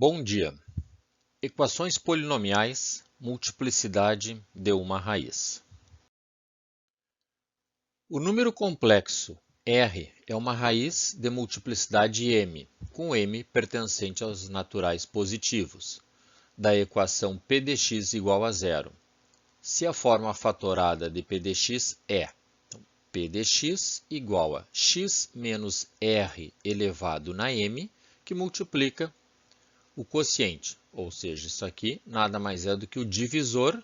Bom dia. Equações polinomiais, multiplicidade de uma raiz. O número complexo R é uma raiz de multiplicidade m, com m pertencente aos naturais positivos, da equação p de x igual a zero, se a forma fatorada de p de x é p de x igual a x menos r elevado na m, que multiplica o quociente, ou seja, isso aqui nada mais é do que o divisor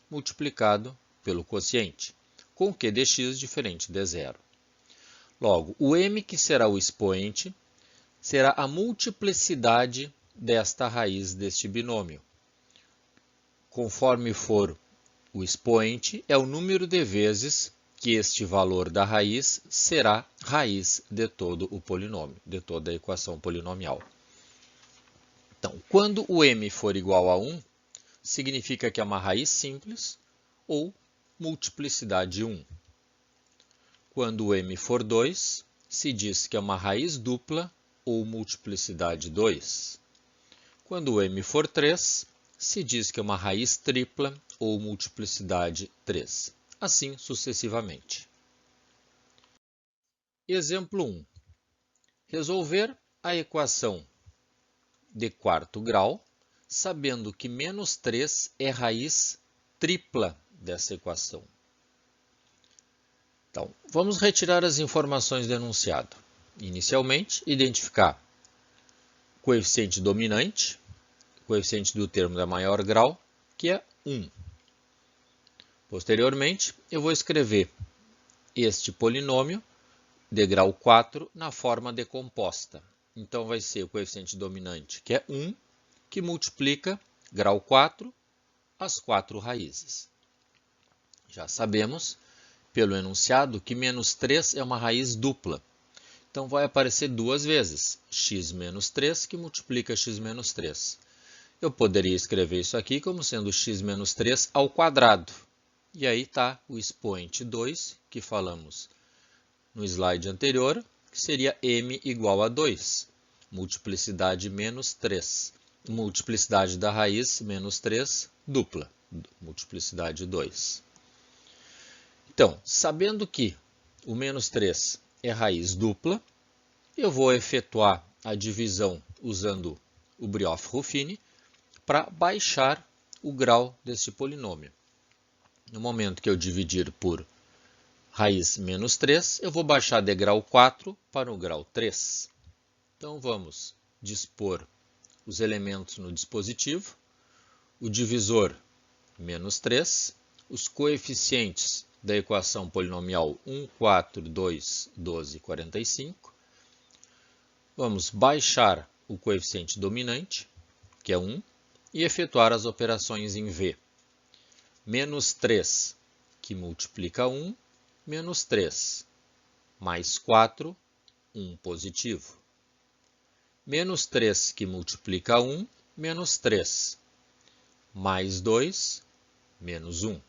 multiplicado pelo quociente, com q de x diferente de zero. Logo, o m, que será o expoente, será a multiplicidade desta raiz deste binômio. Conforme for o expoente, é o número de vezes que este valor da raiz será raiz de todo o polinômio, de toda a equação polinomial. Então, quando o m for igual a 1, significa que é uma raiz simples ou multiplicidade 1. Quando o m for 2, se diz que é uma raiz dupla ou multiplicidade 2. Quando o m for 3, se diz que é uma raiz tripla ou multiplicidade 3. Assim sucessivamente. Exemplo 1. Resolver a equação de quarto grau, sabendo que menos 3 é raiz tripla dessa equação. Então, vamos retirar as informações do enunciado. Inicialmente, identificar o coeficiente dominante, o coeficiente do termo de maior grau, que é 1. Posteriormente, eu vou escrever este polinômio de grau 4 na forma decomposta. Então, vai ser o coeficiente dominante, que é 1, que multiplica grau 4 as 4 raízes. Já sabemos, pelo enunciado, que menos 3 é uma raiz dupla. Então, vai aparecer duas vezes, x menos 3, que multiplica x menos 3. Eu poderia escrever isso aqui como sendo x menos 3 ao quadrado. E aí está o expoente 2, que falamos no slide anterior, que seria m igual a 2, multiplicidade menos 3. Multiplicidade da raiz menos 3, dupla, multiplicidade 2. Então, sabendo que o menos 3 é raiz dupla, eu vou efetuar a divisão usando o Brioff-Ruffini para baixar o grau desse polinômio. No momento que eu dividir por raiz menos 3, eu vou baixar de grau 4 para o grau 3. Então, vamos dispor os elementos no dispositivo, o divisor menos 3, os coeficientes da equação polinomial 1, 4, 2, 12, 45. Vamos baixar o coeficiente dominante, que é 1, e efetuar as operações em V. Menos 3, que multiplica 1, menos 3, mais 4, 1 positivo. Menos 3, que multiplica 1, menos 3, mais 2, menos 1.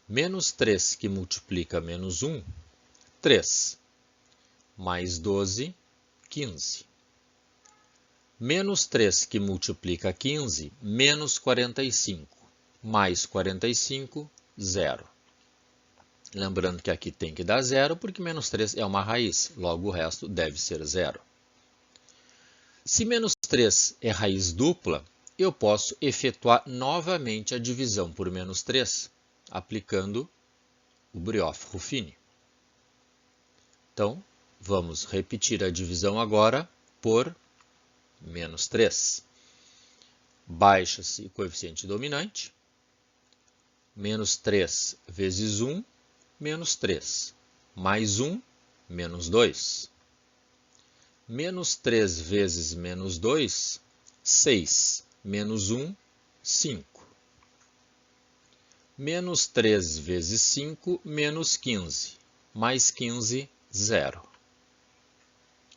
Menos 3, que multiplica menos 1, 3, mais 12, 15. Menos 3, que multiplica 15, menos 45, mais 45, 0. Lembrando que aqui tem que dar 0, porque menos 3 é uma raiz, logo o resto deve ser 0. Se menos 3 é raiz dupla, eu posso efetuar novamente a divisão por menos 3, aplicando o Brioff-Ruffini. Então, vamos repetir a divisão agora por menos 3. Baixa-se o coeficiente dominante. Menos 3 vezes 1, menos 3. Mais 1, menos 2. Menos 3 vezes menos 2, 6. Menos 1, 5. Menos 3 vezes 5, menos 15. Mais 15, 0.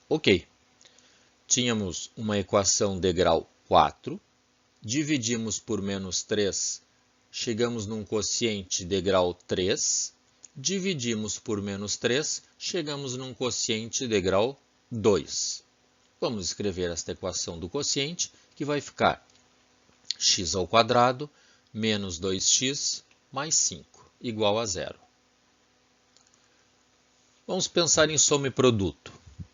Ok. Tínhamos uma equação de grau 4. Dividimos por menos 3, chegamos num quociente de grau 3. Dividimos por menos 3, chegamos num quociente de grau 2. Vamos escrever esta equação do quociente, que vai ficar x² menos 2x mais 5, igual a 0. Vamos pensar em soma e produto.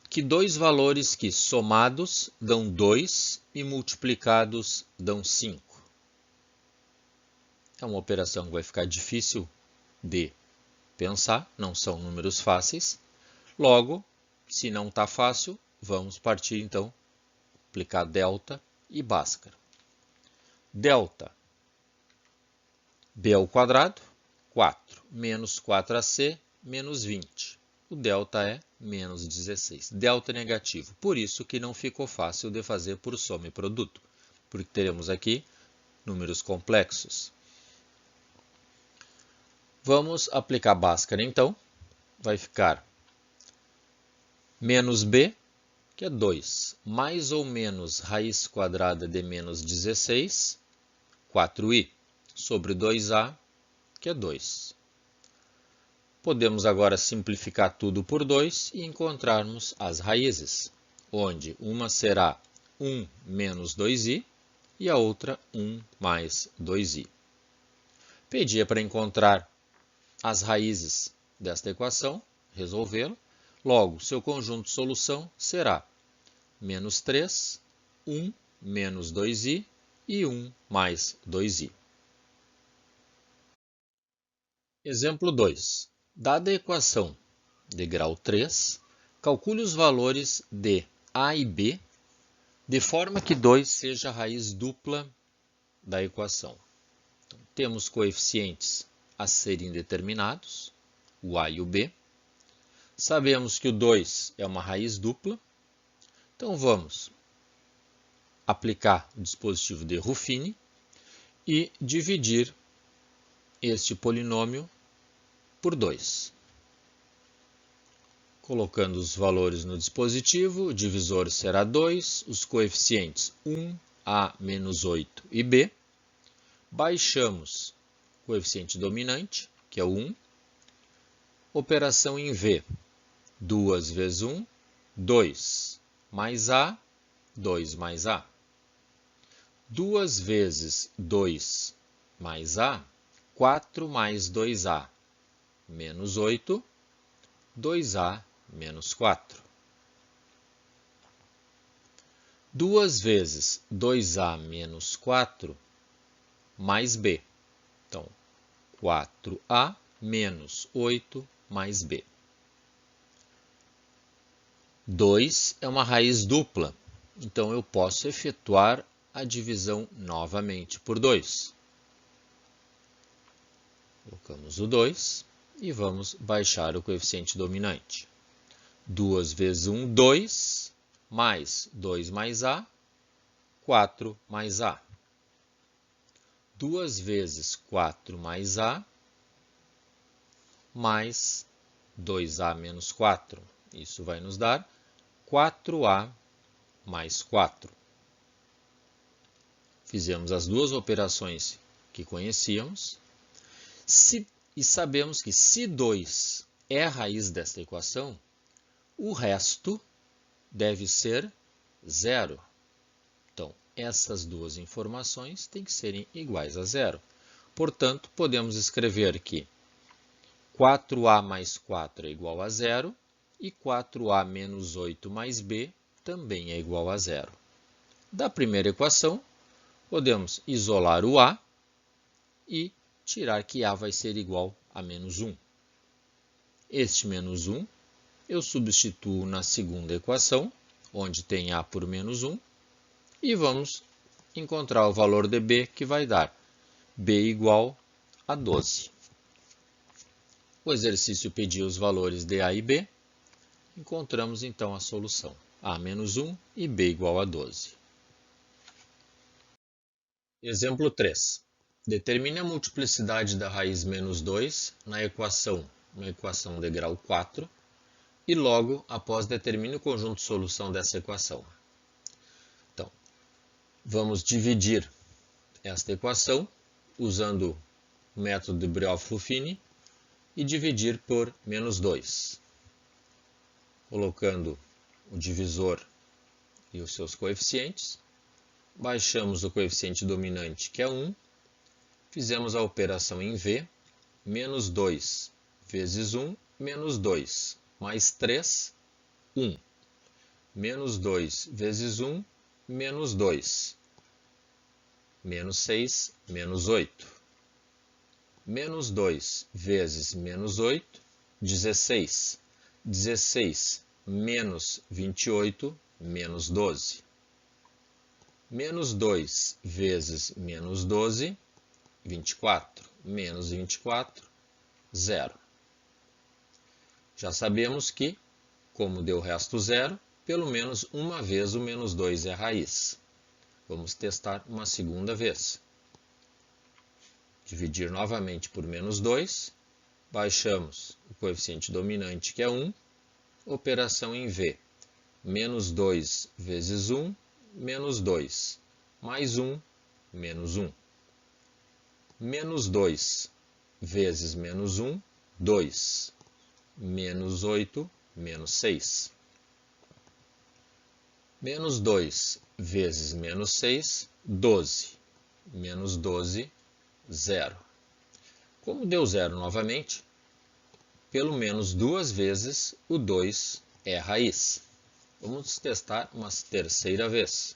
Que dois valores que somados dão 2 e multiplicados dão 5. É uma operação que vai ficar difícil de pensar, não são números fáceis. Logo, se não está fácil, vamos partir então, aplicar delta e Bhaskara. Delta b², 4, menos 4ac, menos 20. O delta é menos 16. Delta é negativo, por isso que não ficou fácil de fazer por soma e produto, porque teremos aqui números complexos. Vamos aplicar Bhaskara então, vai ficar menos b, que é 2, mais ou menos raiz quadrada de menos 16, 4i, sobre 2a, que é 2. Podemos agora simplificar tudo por 2 e encontrarmos as raízes, onde uma será 1 menos 2i e a outra 1 mais 2i. Pedia para encontrar as raízes desta equação, resolvê-la. Logo, seu conjunto de solução será menos 3, 1 menos 2i e 1 mais 2i. Exemplo 2. Dada a equação de grau 3, calcule os valores de a e b de forma que 2 seja a raiz dupla da equação. Então, temos coeficientes a serem determinados, o a e o b. Sabemos que o 2 é uma raiz dupla, então vamos aplicar o dispositivo de Ruffini e dividir este polinômio por 2. Colocando os valores no dispositivo, o divisor será 2, os coeficientes 1, a menos 8 e b. Baixamos o coeficiente dominante, que é o 1. Operação em v. 2 vezes 1, 2 mais a, 2 mais a. 2 vezes 2 mais a, 4 mais 2a, menos 8, 2a menos 4. 2 vezes 2a menos 4 mais b. Então, 4a menos 8 mais b. 2 é uma raiz dupla, então eu posso efetuar a divisão novamente por 2. Colocamos o 2 e vamos baixar o coeficiente dominante. 2 vezes 1, 2, mais 2 mais a, 4 mais a. 2 vezes 4 mais a, mais 2a menos 4. Isso vai nos dar 4a mais 4. Fizemos as duas operações que conhecíamos. E sabemos que se 2 é a raiz desta equação, o resto deve ser 0. Então, essas duas informações têm que serem iguais a 0. Portanto, podemos escrever que 4a mais 4 é igual a 0 e 4a menos 8 mais b também é igual a 0. Da primeira equação, podemos isolar o a e tirar que a vai ser igual a menos 1. Este menos 1 eu substituo na segunda equação, onde tem a por menos 1, e vamos encontrar o valor de b, que vai dar b igual a 12. O exercício pediu os valores de a e b. Encontramos então a solução, a menos 1 e b igual a 12. Exemplo 3. Determine a multiplicidade da raiz menos 2 na equação de grau 4 e logo após determine o conjunto de solução dessa equação. Então, vamos dividir esta equação usando o método de Brioff-Ruffini e dividir por menos 2. Colocando o divisor e os seus coeficientes. Baixamos o coeficiente dominante, que é 1. Fizemos a operação em V. Menos 2 vezes 1, menos 2, mais 3, 1. Menos 2 vezes 1, menos 2. Menos 6, menos 8. Menos 2 vezes menos 8, 16. 16 menos 28, menos 12. Menos 2 vezes menos 12, 24. Menos 24, 0. Já sabemos que, como deu resto 0, pelo menos uma vez o menos 2 é raiz. Vamos testar uma segunda vez. Dividir novamente por menos 2. Baixamos o coeficiente dominante, que é 1. Operação em V. Menos 2 vezes 1, menos 2. Mais 1, menos 1. Menos 2 vezes menos 1, 2. Menos 8, menos 6. Menos 2 vezes menos 6, 12. Menos 12, 0. Como deu 0 novamente, pelo menos duas vezes o 2 é raiz. Vamos testar uma terceira vez.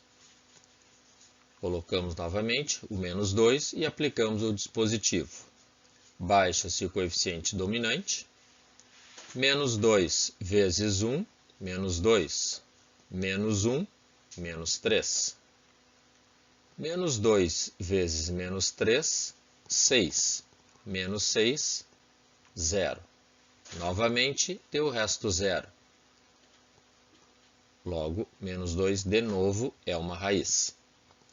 Colocamos novamente o menos 2 e aplicamos o dispositivo. Baixa-se o coeficiente dominante. Menos 2 vezes 1, menos 2. Menos 1, menos 3. Menos 2 vezes menos 3, 6. Menos 6, 0. Novamente, deu o resto 0. Logo, menos 2 de novo é uma raiz.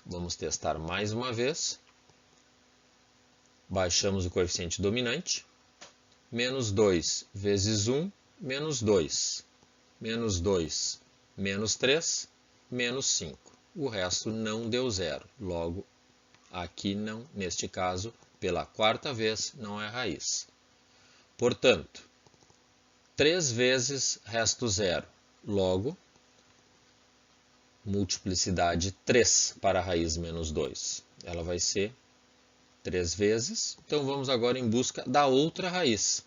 Vamos testar mais uma vez. Baixamos o coeficiente dominante. Menos 2 vezes 1, menos 2. Menos 2, menos 3, menos 5. O resto não deu 0. Logo, aqui não, neste caso, pela quarta vez, não é raiz. Portanto, 3 vezes resto 0. Logo, multiplicidade 3 para a raiz menos 2. Ela vai ser 3 vezes. Então, vamos agora em busca da outra raiz,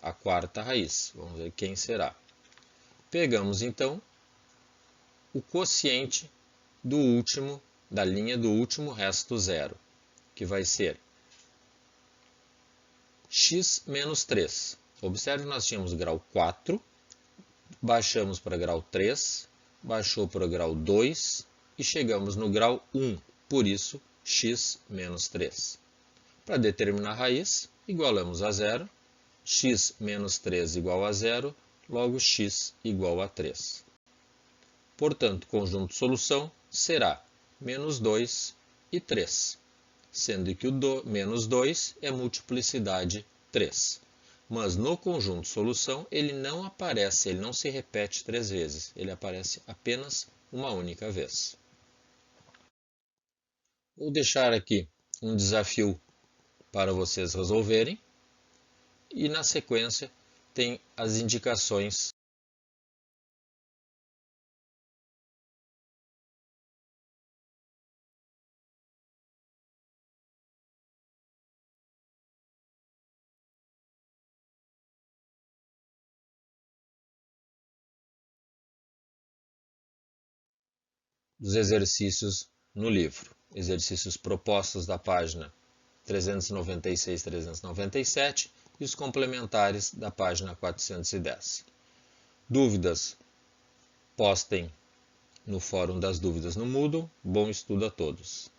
a quarta raiz. Vamos ver quem será. Pegamos, então, o quociente do último, da linha do último resto 0, que vai ser x menos 3. Observe que nós tínhamos grau 4, baixamos para grau 3, baixou para o grau 2 e chegamos no grau 1, por isso x menos 3. Para determinar a raiz, igualamos a 0, x menos 3 igual a 0, logo x igual a 3. Portanto, o conjunto de solução será menos 2 e 3, sendo que o menos 2 é multiplicidade 3. Mas no conjunto de solução ele não aparece, ele não se repete 3 vezes, ele aparece apenas uma única vez. Vou deixar aqui um desafio para vocês resolverem e na sequência tem as indicações dos exercícios no livro. Exercícios propostos da página 396 e 397 e os complementares da página 410. Dúvidas? Postem no fórum das dúvidas no Moodle. Bom estudo a todos!